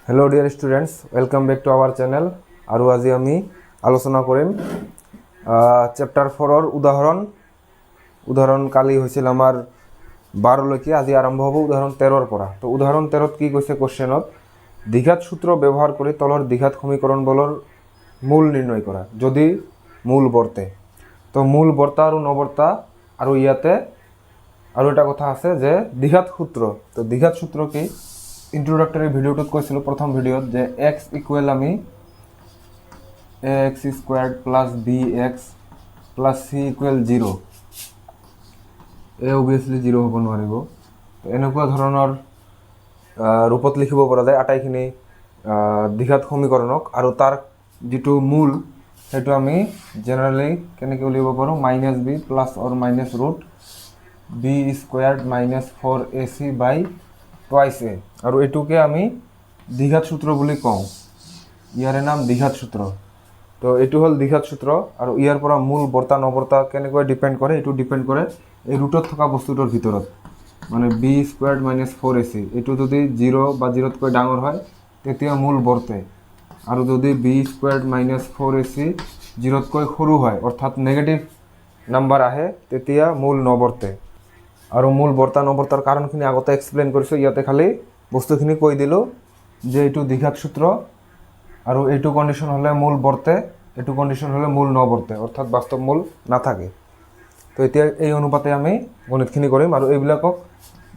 Hello dear students, welcome back to our channel. और आज आमी आलोचना करिम चैप्टार 4 उदाहरण काली होइছিল आमार 12 लैके आज आरम्भ हब उदाहरण 13 পৰা। तो उदाहरण 13 কি কৈছে কোশ্চেনত দ্বিঘাত সূত্ৰ ব্যবহাৰ কৰে তলৰ দ্বিঘাত সমীকৰণ বলৰ মূল নির্ণয় করা যদি মূল বর্তে। তো মূল বর্তা আর নবর্তা আর ইয়াতে আর এটা কথা আছে যে দ্বিঘাত সূত্র। তো দ্বিঘাত সূত্র কি ইন্ট্রোডাক্টরি ভিডিওটোত কৈছিলোঁ প্ৰথম ভিডিওত যে এক্স ইকুৱেল আমি x squared plus b x plus c equal 0। Obviously 0 হ'ব নোৱাৰিব। তো এনেকুৱা ধৰণৰ ৰূপত লিখিব পৰা যায় আটাইখিনি দ্বিঘাত সমীকৰণক। আৰু তাৰ যিটো মূল সেইটো আমি জেনেৰেলি কেনেকৈ উলিয়াব পাৰোঁ minus b plus or minus root b squared minus 4ac by twice a. আৰু এইটোকে আমি দ্বিঘাত সূত্ৰ বুলি কওঁ। ইয়াৰে নাম দ্বিঘাত সূত্ৰ। তো এইটো হ'ল দ্বিঘাত সূত্ৰ। আৰু ইয়াৰ পৰা মূল বৰ্তা নবৰ্তা কেনেকৈ ডিপেণ্ড কৰে এইটো ডিপেণ্ড কৰে এই ৰুটত থকা বস্তুটোৰ ভিতৰত। মানে বি স্কুৱাৰ্ড মাইনাছ 4ac এইটো যদি 0 বা 0তকৈ ডাঙৰ হয় তেতিয়া মূল বৰ্তে। আৰু যদি বি স্কুৱাৰ্ড মাইনাছ 4ac 0তকৈ সৰু হয় অৰ্থাৎ নেগেটিভ নাম্বাৰ আহে তেতিয়া মূল নবৰ্তে। আৰু মূল বৰ্তা নবৰ্তাৰ কাৰণখিনি আগতে এক্সপ্লেইন কৰিছোঁ। ইয়াতে খালি বস্তুখিনি কৈ দিলোঁ যে এইটো দ্বিঘাত সূত্ৰ আৰু এইটো কণ্ডিশ্যন হ'লে মূল বৰ্তে, এইটো কণ্ডিশ্যন হ'লে মূল নবৰ্তে অৰ্থাৎ বাস্তৱ মূল নাথাকে। তো এতিয়া এই অনুপাতে আমি গণিতখিনি কৰিম। আৰু এইবিলাকক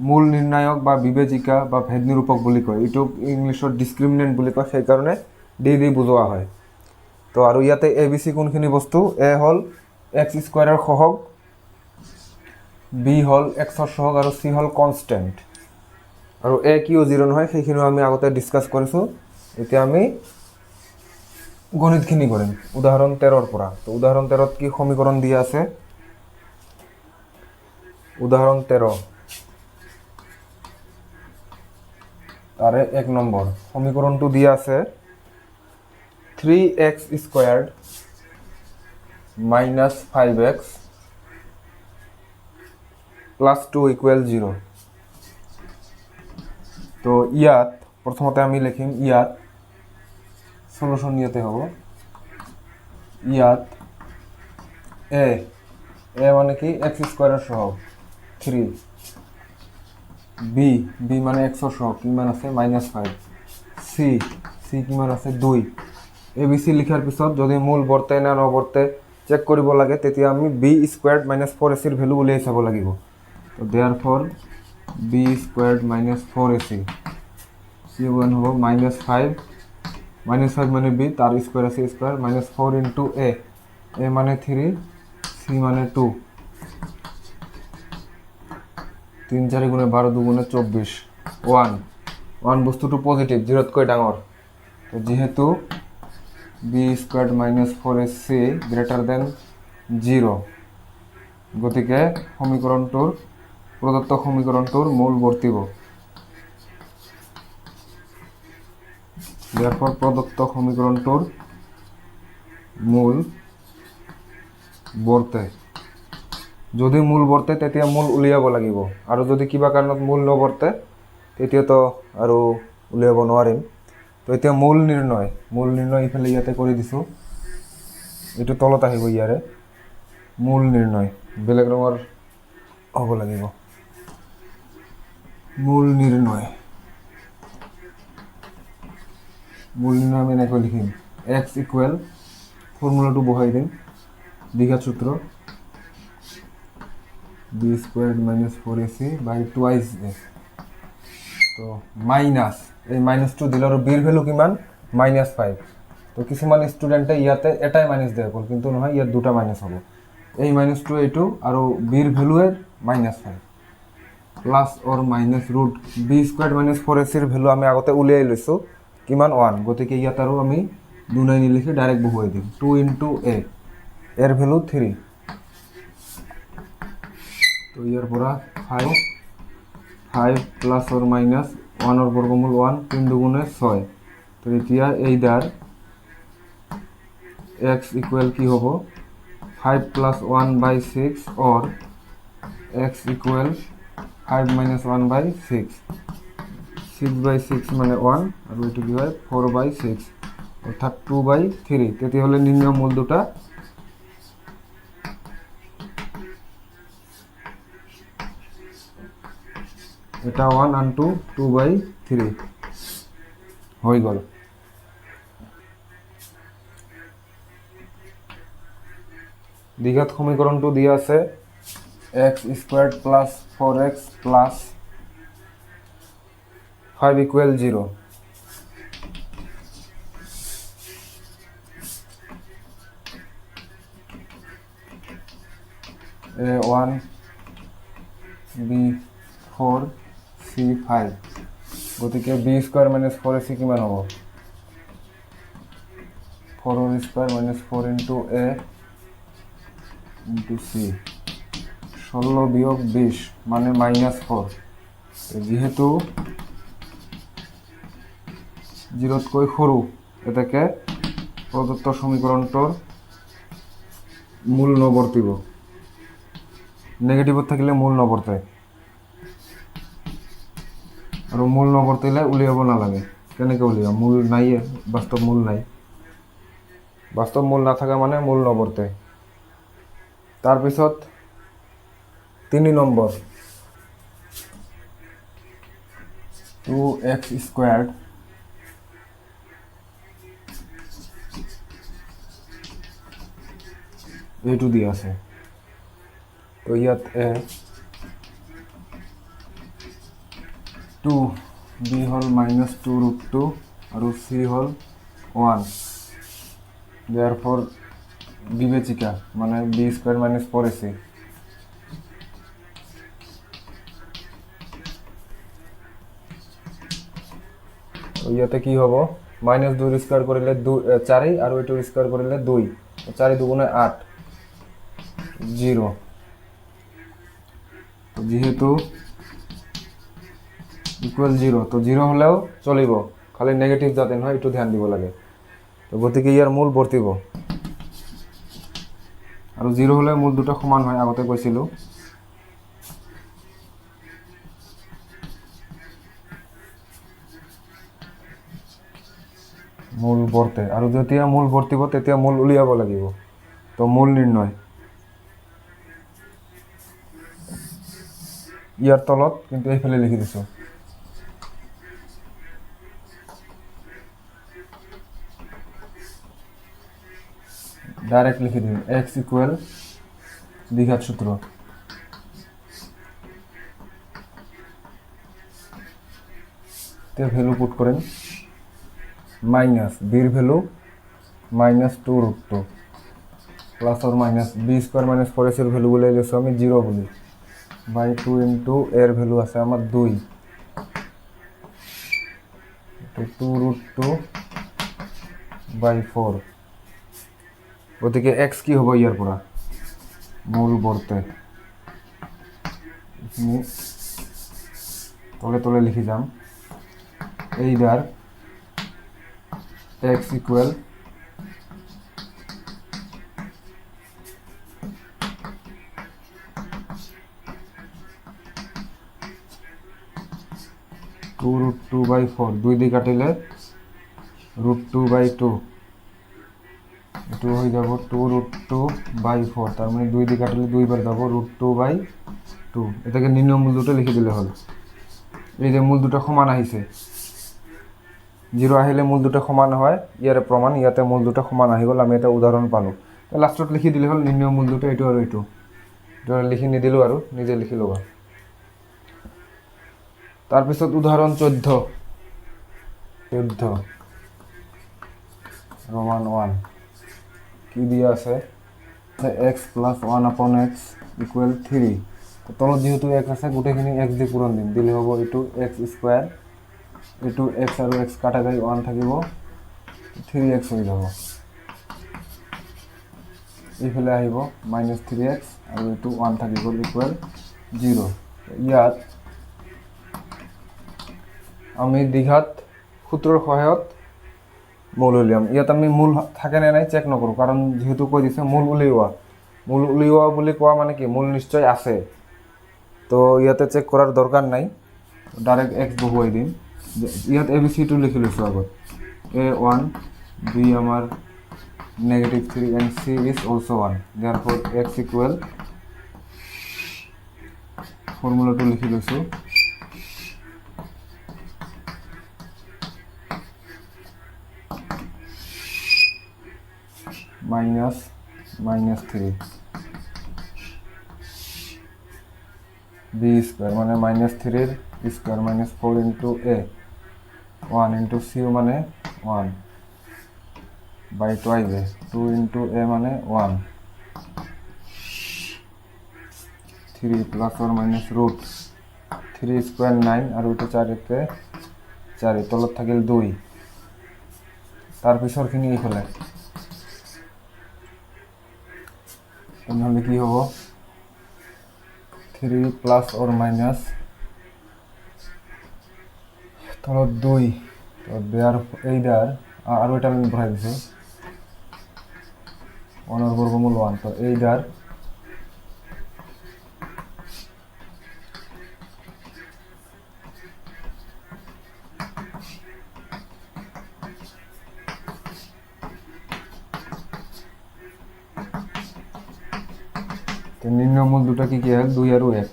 মূল নিৰ্ণায়ক বা বিবেচিকা বা ভেদ নিৰূপক বুলি কয়। এইটোক ইংলিছত ডিছক্ৰিমিনেণ্ট বুলি কয়, সেইকাৰণে দি বুজোৱা হয়। তো আৰু ইয়াতে এ বি চি কোনখিনি বস্তু এ হ'ল এক্স স্কুৱাৰৰ সহগ, বি হ'ল এক্সৰ সহগ আৰু চি হ'ল কনষ্টেণ্ট। আৰু এ কিউ 0 নহয় সেইখিনিও আমি আগতে ডিছকাছ কৰিছোঁ। এতিয়া আমি গণিতখিনি কৰিম উদাহৰণ 13 পৰা। তো উদাহৰণ 13ত কি সমীকৰণ দিয়া আছে উদাহৰণ 13 তাৰে 1 নম্বৰ সমীকৰণটো দিয়া আছে 3x squared minus 5x plus 2 equal 0। তো ইয়াত প্ৰথমতে আমি লিখিম ইয়াত সলিউশন ইয়াতে হ'ব। ইয়াত এ মানে কি এক্স স্কুৱাৰৰ সহগ 3, বি মানে এক্সৰ সহগ কিমান আছে -5, চি কিমান আছে 2। এ বি চি লিখাৰ পিছত যদি মূল বৰ্তে না নবৰ্তে চেক কৰিব লাগে তেতিয়া আমি B squared minus 4ac value উলিয়াই চাব লাগিব। তো therefore b squared minus 4ac C one হ'ব -5 মানে বি তাৰ স্কুৱাৰ আছে স্কুৱাৰ -4 ইনটু এ মানে 3 চি মানে 2 3 4 গুণে 12 2 গুণে 24 1 বস্তুটো পজিটিভ 0তকৈ ডাঙৰ। তো যেহেতু b squared minus 4ac greater than 0 গতিকে সমীকৰণটোৰ প্ৰদত্ত সমীকৰণটোৰ মূল বৰ্তিব। therefore প্ৰদত্ত সমীকৰণটোৰ মূল বৰ্তে। যদি মূল বৰ্তে তেতিয়া মূল উলিয়াব লাগিব। আৰু যদি কিবা কাৰণত মূল নবৰ্তে তেতিয়াতো আৰু উলিয়াব নোৱাৰিম। তো এতিয়া মূল নিৰ্ণয় ইফালে ইয়াতে কৰি দিছোঁ। এইটো তলত আহিব ইয়াৰে মূল নিৰ্ণয় বেলেগ ৰঙৰ হ'ব লাগিব। মূল নিৰ্ণয় আমি এনেকৈ লিখিম এক্স ইকুৱেল ফৰ্মুলাটো বহাই দিম দ্বিঘাত সূত্ৰ b squared minus 4ac by twice a. তো মাইনাছ এই মাইনাছটো দিলে আৰু বিৰ ভ্যালু কিমান -5। তো কিছুমান ষ্টুডেণ্টে ইয়াতে এটাই মাইনাছ দিয়ে অকল, কিন্তু নহয় ইয়াত দুটা মাইনাছ হ'ব। এই মাইনাছটো এইটো আৰু বিৰ ভ্যালুৱে -5 plus or minus root b squared minus 4ac value আমি আগতে উলিয়াই লৈছোঁ কিমান 1। গতিকে ইয়াত আৰু আমি 2 নিলিখি ডাইৰেক্ট বহুৱাই দিম 2 ইনটু এ এৰ ভ্যালু 3। তো ইয়াৰ পৰা 5 প্লাছ অৰ মাইনাছ 1ৰ বৰ্গমূল 1 3 দুগুণে 6। তো এতিয়া এইদাৰ এক্স ইকুৱেল কি হ'ব 5 প্লাছ 1 বাই 6 অৰ এক্স ইকুৱেল 5 মাইনাছ 1 বাই 6। 6/6 মানে 1 আৰু এইটো কি হয় 4/6 অৰ্থাৎ 2/3 তেতিয়াহ'লে নিৰ্ণয় মূল দুটা এটা 1 আনটো 2/3 হৈ গ'ল। দ্বিঘাত সমীকৰণটো দিয়া আছে x² + 4x + 5 = 0 a1 b4 c5 গতিকে b² - 4ac কিমান হ'ব 4² - 4 * a * c 16 - 20 মানে -4 যেহেতু 0তকৈ সৰু এটাকে প্ৰদত্ত সমীকৰণটোৰ মূল নবৰ্তিব নেগেটিভত থাকিলে মূল নবৰ্তায় আৰু মূল নবৰ্তিলে উলিয়াব নালাগে কেনেকৈ উলিয়াম মূল নাইয়ে বাস্তৱ মূল নাই বাস্তৱ মূল নাথাকা মানে মূল নবৰ্তে তাৰপিছত 3 নম্বৰ 2x² এইটো দিয়া আছে তো ইয়াত a 2 b হল -2√2 আৰু c হল 1 therefore বিবেচিকা মানে b² - 4ac তো ইয়াতে কি হ'ব -2 কৰিলে 4 আৰু এইটো স্কয়াৰ কৰিলে 2 4 × 2 = 8 0 তো যেহেতু ইকুয়াল 0 তো 0 হলেও চলিব খালি নেগেটিভ যাতে নহয় একটু ধ্যান দিব লাগে তো গতিকে ইয়ার মূল বর্তিব আৰু 0 হলে মূল দুটো সমান হয় আগতে কৈছিলো মূল বৰ্তে আৰু যেতিয়া মূল বৰ্তিব তেতিয়া মূল উলিয়াব লাগিব তো মূল নিৰ্ণয় ইয়াৰ তলত কিন্তু এইফালে লিখি দিছো ডাইরেক্ট লিখে দিন x = দ্বিঘাত সূত্র তে ভ্যালু পুট করেন মাইনাস b এর value -2√2 plus or minus b² - 4ac এর ভ্যালু বলে লেছো আমি 0 বলি বাই 2 * a এর ভ্যালু আছে আমার 2 তো 2√2/4 ওদিকে x কি হবে ইয়ার পুরা মূল বর্তে তলে তলে লিখি যাম এইবার x = √2/4 2 দিয়ে কাটিলে √2/2 2 হয়ে যাব 2√2/4 তার মানে 2 দিয়ে কাটলে 2 বার যাব √2/2 এটাকে নির্ণয় মূল দুটো লিখে দিলে হল এই যে মূল দুটো সমান আহিছে 0 আহিলে মূল দুটো সমান হয় ইয়ার প্রমাণ ইয়াতে মূল দুটো সমান আহি গল আমি এটা উদাহরণ পালো তো লাস্টত লিখি দিলে হল নির্ণয় মূল দুটো এটো আর এটো এটা লিখি নি দিলো আর নিজে লিখি লবা তার পিছত উদাহরণ 14 রোমান 1 কি দিয়া আছে x + 1/x = 3 তো তলত যেহেতু x আছে গোটেইখিনি x দিয়ে পূরণ দিন দিলে হ'ব এটো x² এটো x আৰু x কাটা যায় 1 থাকিব 3x হৈ যাব এইফালে আহিব -3x আৰু এটো 1 থাকিব = 0 ইয়াত আমি দ্বিঘাত সূত্ৰৰ সহায়ত মূল উলিয়াম ইয়াত আমি মূল থাকে না নাই চেক নকৰো কাৰণ যেহেতু কৈ দিছে মূল উলিওয়া বুলি কোৱা মানে কি মূল নিশ্চয় আছে তো ইয়াতে চেক কৰাৰ দৰকাৰ নাই ডাইৰেক্ট x বহুৱাই দিম ইয়াত ABC2 লিখি লৈছোঁ আগত A1 B আমাৰ -3 and C is also 1 therefore x equal ফৰ্মুলাটো লিখি লৈছোঁ -3 b স্কয়ার মানে -3 square -4 into a 1 into c মানে 1 by twice a 2 into a মানে 1 3 plus or minus root 3 square 9 আর ওটা 4 এতে 4 তলত থাকিল 2 তার পিছৰখিনি এইফালে তাহলে কি হবো 3 plus or minus তলত 2 তো দেয়ার এইডার আর ওইটা আমি বহাই দিছি 1 এর বর্গমূল 1 তো এইডার তো নিম্নমূল দুটো কি হয় 2 আর 1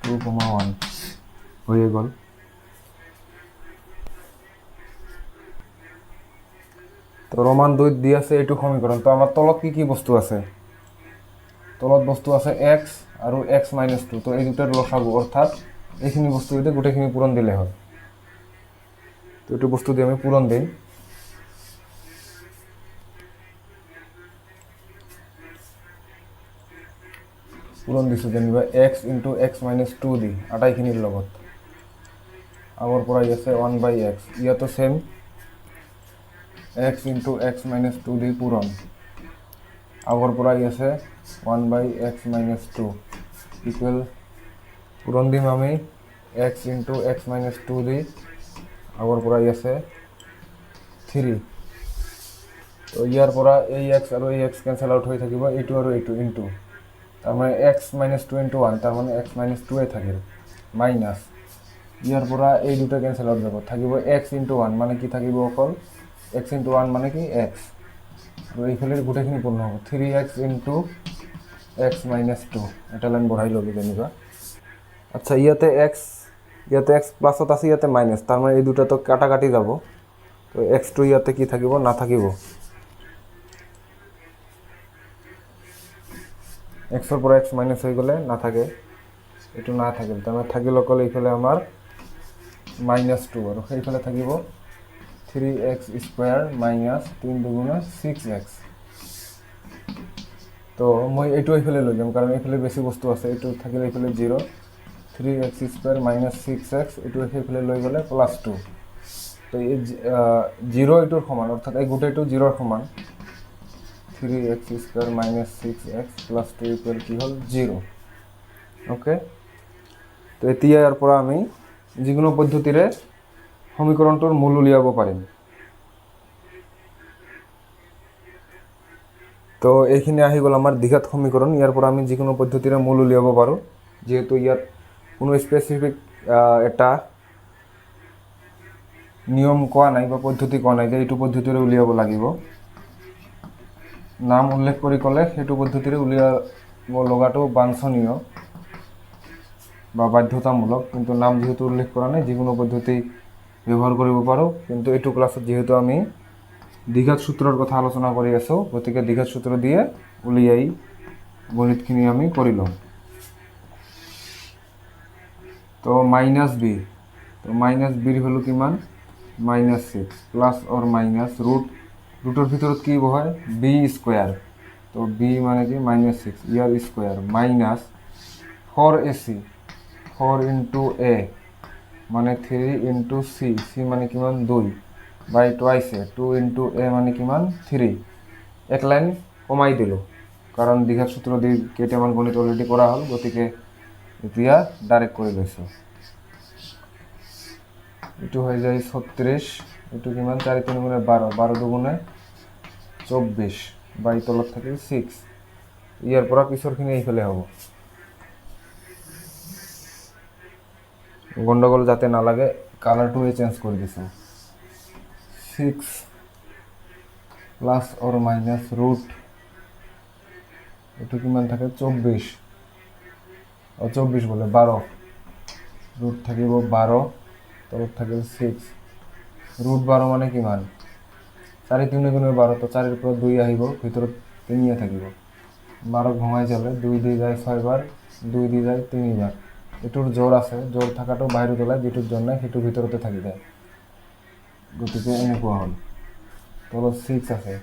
2,1 হয়ে গেল তো রোমান 2 দি আছে এইটো সমীকরণ তো আমার তলত কি কি বস্তু আছে তলত বস্তু আছে x আর x - 2 তো এই দুটার লসাগু অর্থাৎ এইখিনি বস্তু দিতে গোটেখিনি পূরণ দিলে হয় তো এইটো বস্তু দিয়ে আমি পূরণ দিই পূরণ দিছো জানিবা x into x - 2 দি আটাইখিনিৰ লগত আগৰ পৰা আছে 1/x ইয়াতো সেম x into x - 2 দি পূরণ আগৰ পৰা আছে 1/x - 2 ইকুয়াল পূৰণ দিম আমি x into x - 2 দি আগৰ পৰা আছে 3 তো ইয়াৰ পৰা এই x আৰু এই x ক্যান্সেল আউট হৈ থাকিব এইটো আৰু এইটো ইনটু তার মানে x - 2 into 1 তার মানে x - 2 এ থাকিল মাইনাস ইয়ার পরা এই দুটো ক্যান্সেল আউট যাব থাকিব x into 1 মানে কি থাকিব অকল x into 1 মানে কি x আর এইফালের গোটেখিনি পূর্ণ হবে 3x into x - 2 এটা লাইন বঢ়াই লবি জানিবা আচ্ছা ইয়াতে x প্লাসত আছে ইয়াতে মাইনাস তার মানে এই দুটো তো কাটাকাটি যাব তো x2 ইয়াতে কি থাকিব না থাকিব x এর পর x মাইনাস হয়ে গেলে না থাকে এটু না থাকিল তার মানে থাকিল অকল এইফালে আমার -2 আর এইফালে থাকিব 3x স্কয়ার মাইনাস 3 দুগুণে 6x তো মই এইটো এইফালে লৈ যাম কারণ এইফালে বেশি বস্তু আছে এইটো থাকিলে এইফালে 0 3x স্কয়ার মাইনাস 6x এইটো এইফালে লৈ গলে +2 তো এই 0 এইটোৰ সমান অর্থাৎ এই গোটেইটো 0 এর সমান 3x square minus 6x plus 2 equal কি হল 0 ওকে তো এতিয়া ইয়াৰ পৰা আমি যিকোনো পদ্ধতিৰে সমীকৰণটোৰ মূল উলিয়াব পাৰিম তো এইখিনি আহি গ'ল আমাৰ দ্বিঘাত সমীকৰণ ইয়াৰ পৰা আমি যিকোনো পদ্ধতিৰে মূল উলিয়াব পাৰো যেহেতু ইয়াত কোনো স্পেসিফিক এটা নিয়ম কোৱা নাই বা পদ্ধতি কোৱা নাই যে এইটো পদ্ধতিৰে উলিয়াব লাগিব নাম উল্লেখ কৰি ক'লে সেইটো পদ্ধতিৰে উলিয়াব লগাটো বাঞ্ছনীয় বা বাধ্যতামূলক কিন্তু নাম যেহেতু উল্লেখ কৰা নাই যিকোনো পদ্ধতি ব্যৱহাৰ কৰিব পাৰো কিন্তু এইটো ক্লাছত যেহেতু আমি দ্বিঘাত সূত্ৰৰ কথা আলোচনা কৰি আছো গতিকে দ্বিঘাত সূত্ৰ দিয়ে উলিয়াই গণিতখিনি আমি কৰি লম তো -b তো -b এৰ ভ্যালু কিমান -6 প্লাস অৰ মাইনাস ৰুটেৰ ভিতৰত কি বহায় b স্কয়ার তো b মানে কি -6 ইয়ার square minus 4ac 4 into a মানে 3 into c c মানে কিমান 2 বাই টুয়াইস এ 2 into a মানে কিমান 3 এক লাইন কমাই দিল কারণ দ্বিঘাত সূত্র দিয়ে কেইটামান গণিত অলরেডি করা হল গতিকে এতিয়া ডাইরেক্ট করে লৈছো এটু হয়ে যায় 36 এটু কিমান 4 3 গুণে 12 12 দুগুণে 24 বাই তলত থাকে 6 ইয়ার পর পিছরখিনি এইফালে হবো গণ্ডগোল যাতে না লাগে কালারটু চেঞ্জ করে দিছো 6 প্লাস অর মাইনাস রুট এটু কিমান থাকে 24 ও 24 বলে 12 রুট থাকিব 12 তলত থাকিব 6 রুট 12 মানে কিমান 4 3 গুণে 12 তো 4 এর উপর 2 আহিব ভিতৰত 3 থাকিব 12 ভঙাই যাবে 2 দিয়ে যায় 6 বার 2 দিয়ে যায় 3 বার এটুর জোর আছে জোর থাকাটো বাইরে তোলায় যেটুর জন্য সেটুর ভিতরতে থাকি যায় গতিকে এনেকুৱা হল তলত 6 আছে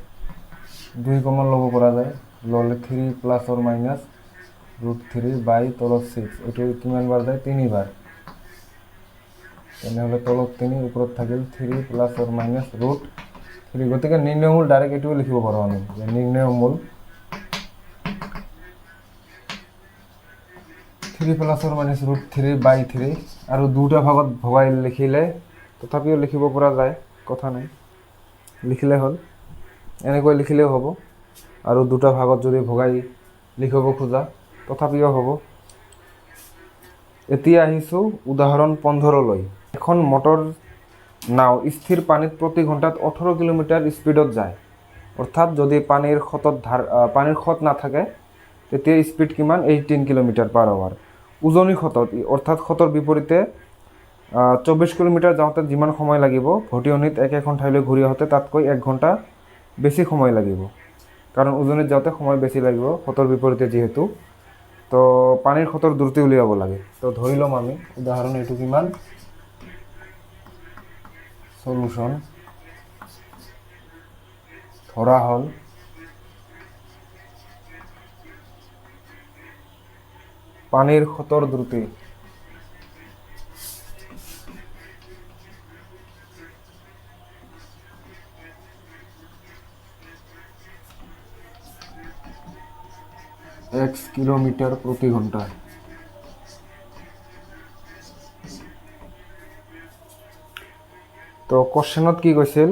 2 কমন লব পৰা যায় ললে 3 প্লাস অর মাইনাস রুট 3 বাই তলত 6 এটু কিমান বার যায় 3 বার তেনেহলে তলত 3 উপৰত থাকিল 3 প্লাস অৰ মাইনাস ৰুট 3 গতিকে নিৰ্ণয় মূল ডাইৰেক্ট এটু লিখিব পাৰো আমি যে নিৰ্ণয় মূল 3 প্লাস অৰ মাইনাস ৰুট 3 বাই 3 আৰু দুটা ভাগত ভগাই লিখিলে তথাপিও লিখিব পৰা যায় কথা নাই লিখিলে হল এনেকৈ লিখিলেও হ'ব আৰু দুটা ভাগত যদি ভগাই লিখিব খোজা তথাপিও হ'ব এতিয়া আহিছো উদাহৰণ 15 লৈ এখন মটৰ নাও স্থিৰ পানীত প্ৰতি ঘণ্টাত 18 কিলোমিটাৰ স্পিডত যায় অৰ্থাৎ যদি পানীৰ খত নাথাকে তেতিয়া স্পিড কিমান 18 কিলোমিটাৰ পাৰ আৱাৰ উজনি খতত অৰ্থাৎ খতৰ বিপৰীতে 24 কিলোমিটাৰ যাওঁতে যিমান সময় লাগিব ভটিয়নিত একেখন ঠাইলৈ ঘূৰি আহোঁতে তাতকৈ 1 ঘণ্টা বেছি সময় লাগিব কাৰণ উজনিত যাওঁতে সময় বেছি লাগিব খতৰ বিপৰীতে যেহেতু তো পানীৰ খতৰ দূৰত্ব উলিয়াব লাগে তো ধৰি লম আমি উদাহৰণ এইটো কিমান সলিউশন ধৰা হল পানীৰ খতৰ দ্ৰুতি x কিলোমিটাৰ প্ৰতি ঘন্টা তো কোশ্চেনত কি কৈছিল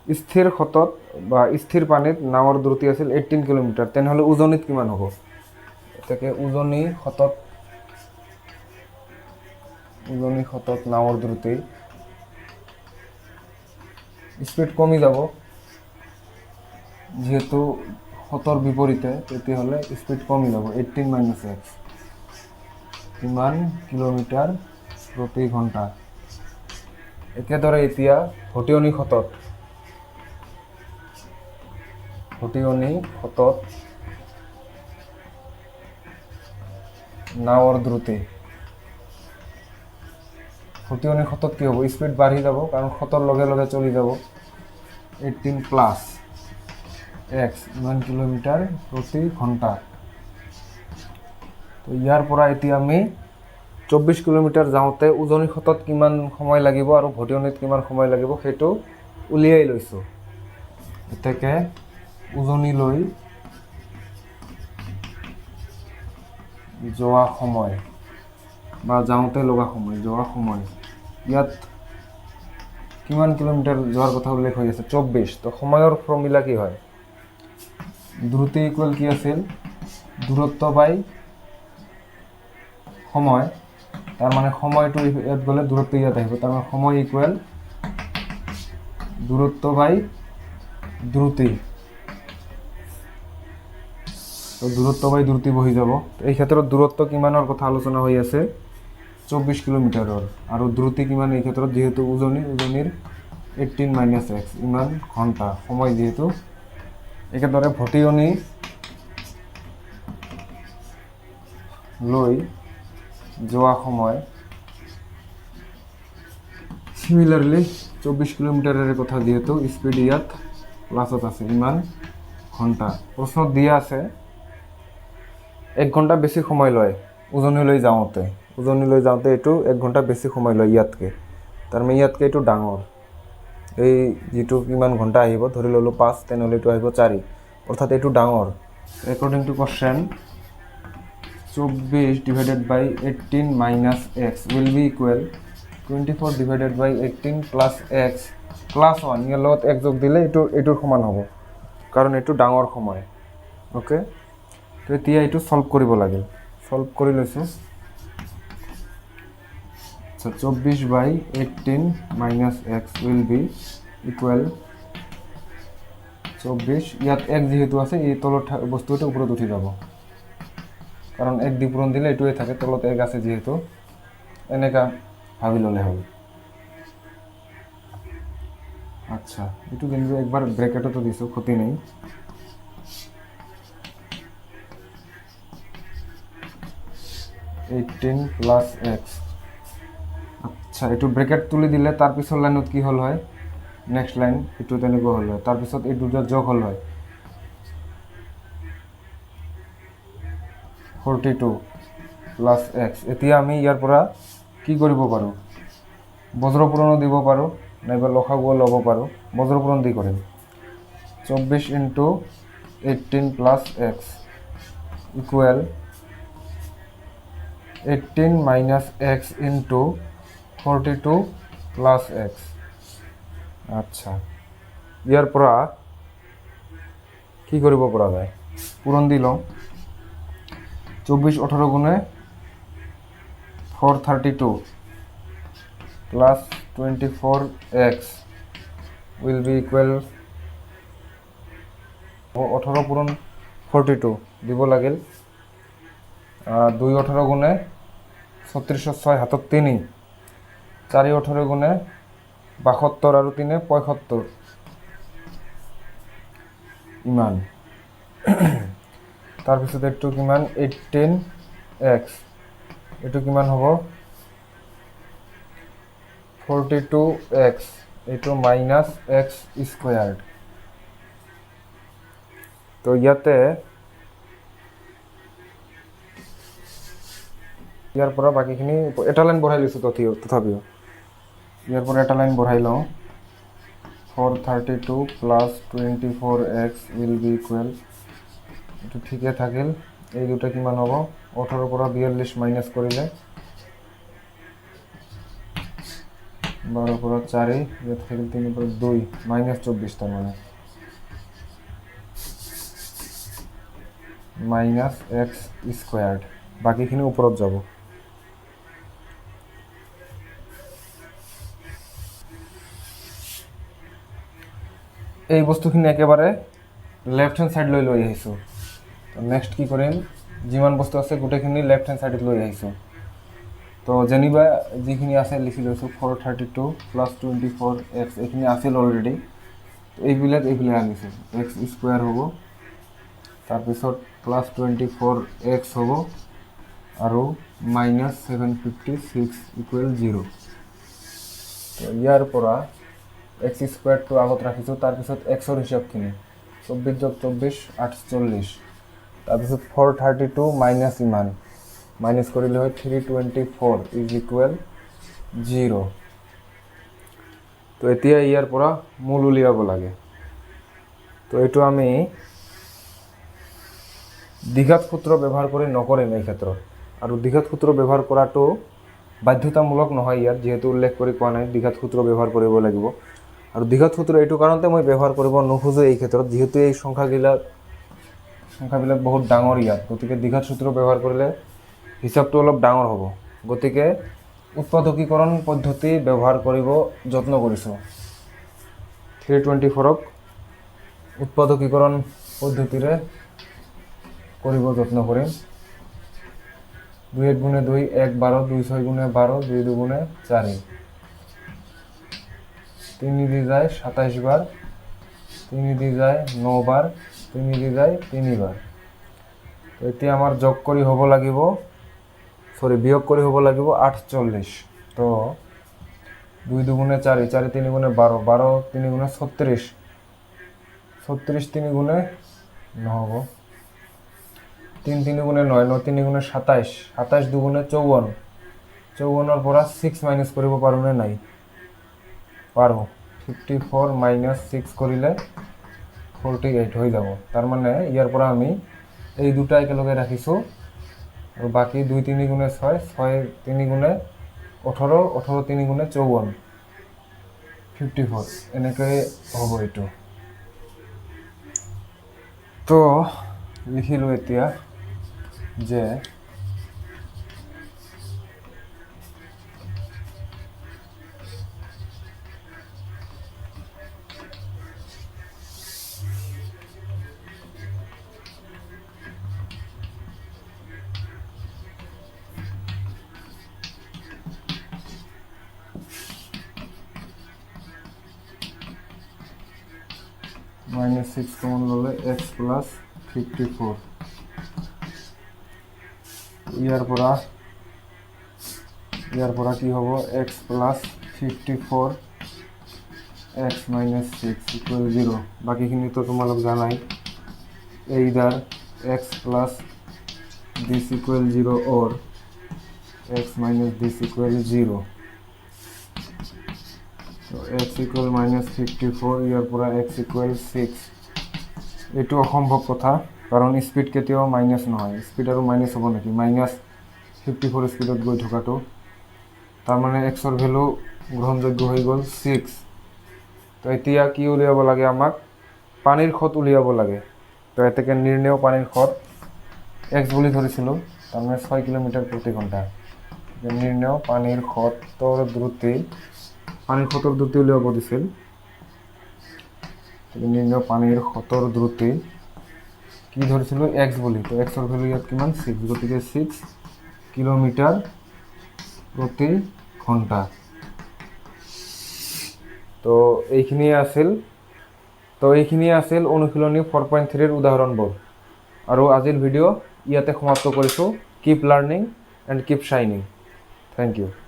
স্থিৰ খতত বা স্থিৰ পানীত নাৱৰ দ্ৰুতি আছিল 18 কিলোমিটাৰ তেনেহলে উজনিত কিমান হ'ব এটাকে উজনি খতত নাৱৰ দ্ৰুতি স্পিড কমি যাব যেহেতু খতৰ বিপৰীতে তেতিয়াহলে স্পিড কমি যাব 18 মাইনাস x কিমান কিলোমিটাৰ প্ৰতি ঘণ্টা একেদৰে এতিয়া ভটিয়নি খতত নাৱৰ দ্ৰুতি ভটিয়নি খতত কি হ'ব স্পিড বাঢ়ি যাব কাৰণ খতৰ লগে লগে চলি যাব 18 প্লাস x ইমান কিলোমিটাৰ প্ৰতি ঘণ্টা তো ইয়াৰ পৰা এতিয়া আমি 24 কিলোমিটাৰ যাওঁতে উজনি খতত কিমান সময় লাগিব আৰু ভটিয়নিত কিমান সময় লাগিব সেইটো উলিয়াই লৈছো এতেকে উজনিলৈ যোৱা সময় বা যাওঁতে লগা সময় ইয়াত কিমান কিলোমিটাৰ যোৱাৰ কথা উল্লেখ হৈ আছে 24 তো সময়ৰ ফৰ্মুলা কি হয় দ্ৰুতি ইকুয়াল কি আছিল দূৰত্ব বাই সময় তাৰ মানে সময়টো ইয়াত গলে দূৰত্ব ইয়াত আহিব তাৰ মানে সময় ইকুয়াল দূৰত্ব বাই দ্ৰুতি তো দূৰত্ব বাই দ্ৰুতি বহি যাব এই ক্ষেত্ৰত দূৰত্ব কিমানৰ কথা আলোচনা হৈ আছে 24 কিলোমিটাৰৰ আৰু দ্ৰুতি কিমান এই ক্ষেত্ৰত যেহেতু উজনিৰ 18 মাইনাস x ইমান ঘণ্টা সময় যেহেতু একেদৰে ভটিয়নি লৈ যোৱা সময় সিমিলারলি 24 কিলোমিটারের কথা যেহেতু স্পিড ইয়াত প্লাসত আছে ইমান ঘণ্টা প্রশ্ন দিয়া আছে 1 ঘণ্টা বেশি সময় লয় উজনিলৈ যাওঁতে এটু 1 ঘণ্টা বেশি সময় লয় ইয়াতকে তার মানে ইয়াতকে এটু ডাঙৰ এই যেটু কিমান ঘণ্টা আহিব ধৰি ললো 5 তেনেহলে এটু আহিব 4 অৰ্থাৎ এটু ডাঙৰ according to question 24 divided by 18 minus x will be equal 24 divided by 18 plus x plus 1 ইয়াৰ লগত x যোগ দিলে এটুৰ সমান হ'ব কাৰণ এটু ডাঙৰ সময় ওকে তো এতিয়া এটু সলভ কৰিব লাগে সলভ কৰি লৈছো আচ্ছা 24/18 minus x will be equal 24 ইয়াত এক যেহেতু আছে এই তলত বস্তুটো ওপৰত উঠি যাব কাৰণ এক দি পূৰণ দিলে এইটোৱে থাকে তলত এক আছে যেহেতু এনেকা ভাবি ল'লে হ'ল আচ্ছা এইটো কিন্তু একবাৰ ব্ৰেকেটতো দিছোঁ ক্ষতি নাই এইটিন প্লাস এক্স আচ্ছা এইটো ব্ৰেকেট তুলি দিলে তাৰ পিছৰ লাইনত কি হ'ল হয় নেক্সট লাইন এইটো তেনেকুৱা হ'ল হয় তাৰপিছত এই দুটা যোগ হ'ল হয় 42 প্লাস এক্স এতিয়া আমি ইয়াৰ পৰা কি কৰিব পাৰোঁ বজ্ৰপূৰণো দিব পাৰোঁ নাইবা লসাগুও ল'ব পাৰোঁ বজ্ৰপূৰণ দি কৰিম 24 into 18 plus x equal 18 minus x into 42 plus x আচ্ছা ইয়াৰ পৰা কি কৰিব পৰা যায় পূৰণ দি লওঁ 24 18 গুণে 432 plus 24x will be equal 18 পূৰণ 42 দিব লাগিল 2 18 গুণে 3606 হাতত 3 4 18 গুণে 72 আৰু 3 75 ইমান তাৰপিছত এইটো কিমান 18x এইটো কিমান হ'ব 42x এইটো মাইনাস x স্কোয়ার্ড তো ইয়াতে ইয়াৰ পৰা বাকিখিনি এটা লাইন বঢ়াই লৈছোঁ তথাপিও ইয়াৰ পৰা এটা লাইন বঢ়াই লওঁ 432 plus 24x will be equal এইটো ঠিকে থাকিল এই দুটা কিমান হ'ব 18 পৰা 42 মাইনাস কৰিলে 12 পৰা 4 ইয়াত থাকিল 3 পৰা 2 মাইনাস 24 তাৰ মানে মাইনাস এক্স স্কোয়াৰ্ড বাকিখিনি ওপৰত যাব এই বস্তুখিনি একেবাৰে লেফট হ্যান্ড সাইড লৈ আহিছোঁ তো নেক্সট কি কৰিম যিমান বস্তু আছে গোটেইখিনি লেফট হ্যান্ড সাইডত লৈ আহিছোঁ তো যেনিবা যিখিনি আছে লিখি লৈছোঁ 432 প্লাস 24x এইখিনি আছিল অলৰেডি এইবিলাক আনিছোঁ এক্স স্কোয়াৰ হ'ব তাৰপিছত প্লাস 24x হ'ব আৰু মাইনাস 756 ইকুৱেল 0 তো ইয়াৰ পৰা এক্স স্কোয়াৰটো আগত ৰাখিছোঁ তাৰপিছত এক্সৰ হিচাপখিনি 24 যোগ 24 48 তাৰপিছত 432 মাইনাস ইমান মাইনাস কৰিলে হয় 324 ইজ ইকুৱেল 0 তো এতিয়া ইয়াৰ পৰা মূল উলিয়াব লাগে তো এইটো আমি দ্বিঘাত সূত্ৰ ব্যৱহাৰ কৰি নকৰিম এই ক্ষেত্ৰত আৰু দ্বিঘাত সূত্ৰ ব্যৱহাৰ কৰাটো বাধ্যতামূলক নহয় ইয়াত যেহেতু উল্লেখ কৰি কোৱা নাই দ্বিঘাত সূত্ৰ ব্যৱহাৰ কৰিব লাগিব আৰু দ্বিঘাত সূত্ৰ এইটো কাৰণতে মই ব্যৱহাৰ কৰিব নোখোজো এই ক্ষেত্ৰত যেহেতু এই সংখ্যাবিলাক বহুত ডাঙৰ ইয়াত গতিকে দ্বিঘাত সূত্ৰ ব্যৱহাৰ কৰিলে হিচাপটো অলপ ডাঙৰ হ'ব গতিকে উৎপাদকীকৰণ পদ্ধতি ব্যৱহাৰ কৰিব যত্ন কৰিছোঁ 324ক উৎপাদকীকৰণ পদ্ধতিৰে কৰিব যত্ন কৰিম 2 1 গুণে 2 1 12 2 6 গুণে 12 2 2 গুণে 4 3 দি যায় 27 বার 3 দি যায় 9 বার 3 দি যায় 3 বার তো এতিয়া আমাৰ যোগ কৰি হ'ব লাগিব বিয়োগ কৰি হ'ব লাগিব 48 তো 2 2 গুণে 4 4 3 গুণে 12 12 3 গুণে 36 36 3 গুণে নহ'ব 3 3 গুণে 9 9 3 গুণে 27 27 2 গুণে 54 54 পৰা 6 মাইনাস কৰিব পাৰোঁ নে নাই পাৰোঁ 54 মাইনাস 6 কৰিলে 48 হৈ যাব তাৰ মানে ইয়াৰ পৰা আমি এই দুটা একেলগে ৰাখিছোঁ আৰু বাকি 2 3 গুণে 6 6 3 গুণে 18 18 3 গুণে 54 54 এনেকৈ হ'ব এইটো তো লিখিলোঁ এতিয়া যে -6 কমন ললে x প্লাস 54 ইয়ার পৰা কি হ'ব x plus 54 x minus 6 equal 0 বাকিখিনি তো তোমালোক জানাই either x plus this equal 0 or x minus this equal 0 so x equal minus 54 ইয়ার পৰা x equal 6 এটো অসম্ভৱ কথা কাৰণ স্পিড কেতিয়াও মাইনাস নহয় স্পিড আৰু মাইনাস হ'ব নেকি মাইনাস 54 স্পিডত গৈ থকাটো তাৰ মানে x ৰ ভ্যালু গ্ৰহণযোগ্য হৈ গ'ল 6 তো এতিয়া কি উলিয়াব লাগে আমাক পানীৰ খত উলিয়াব লাগে তো এতেকে নিৰ্ণয় পানীৰ খত x বুলি ধৰিছিলো তাৰ মানে 6 কিলোমিটাৰ প্ৰতি ঘণ্টা নিৰ্ণয় পানীৰ খতৰ দ্ৰুতি উলিয়াব দিছিল নিৰ্ণয় পানীৰ খতৰ দ্ৰুতি কি ধৰিছিলো x বুলি তো x ৰ ভ্যালু ইয়াত কিমান 6 গতিকে 6 কিলোমিটাৰ প্ৰতি ঘন্টা তো এইখিনি আছিল অনুশীলনী 4.3 এৰ উদাহৰণবোৰ আৰু আজিৰ ভিডিও ইয়াতে সমাপ্ত কৰিছো keep learning and keep shining thank U